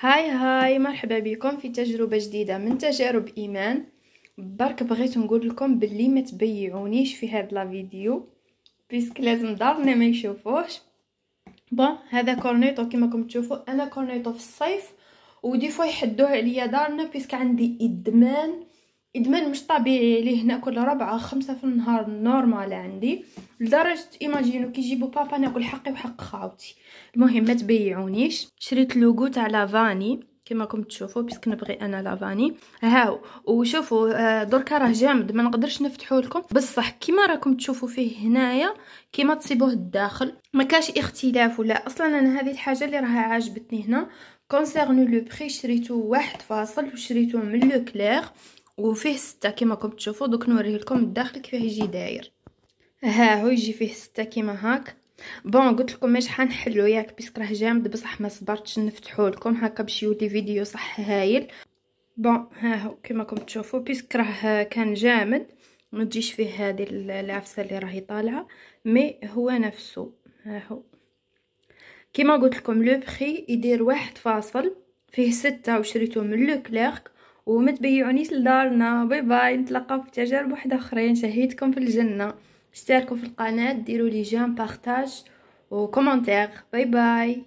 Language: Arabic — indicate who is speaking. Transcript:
Speaker 1: هاي مرحبا بكم في تجربة جديدة من تجارب إيمان. برك بغيت نقول لكم باللي ما تبيعونيش في هذا لا فيديو بيسك لازم دارنا ما يشوفوش. هذا كورنيطو كما راكم تشوفوا، انا كورنيطو في الصيف ودي فوا يحدوه عليا دارنا بيسك عندي ادمان مش طبيعي ليه ناكل 4 5 في النهار نورمال عندي، لدرجه ايماجينو كي يجيبوا بابا ناكل حقي وحق خاوتي. المهم ما تبيعونيش. شريت لوغو تاع لافاني كما راكم تشوفوا بيسك نبغي انا لافاني هاو. وشوفوا دركا راه جامد ما نقدرش نفتحه لكم، بصح كيما راكم تشوفوا فيه هنايا كيما تصيبوه الداخل ما كاش اختلاف ولا. اصلا انا هذه الحاجه اللي راها عاجبتني هنا كونسيرنو لو بري، شريته 1 وشريته من لو كلير وفيه 6 كما راكم تشوفوا. دوك نوريه لكم الداخل كيف يجي داير. ها هو يجي فيه 6 كيما هاك. قلت لكم ماش حنحلو ياك بيسك راه جامد، بصح ما صبرتش نفتحو لكم هكا باش يولي فيديو صح هايل. ها هو كما راكم تشوفوا بيسك راه كان جامد، ما تجيش فيه هذه العفسه اللي راهي طالعه، مي هو نفسه. ها هو كما قلت لكم لو بري يدير 1 فيه 6 وشريته من لو كليرك. وما تبيعونيش لدارنا. باي باي، نتلاقاو في تجارب واحده اخرين. شهيتكم في الجنه. اشتركوا في القناه، ديروا لي جيم بارطاج وكومنتير. باي باي.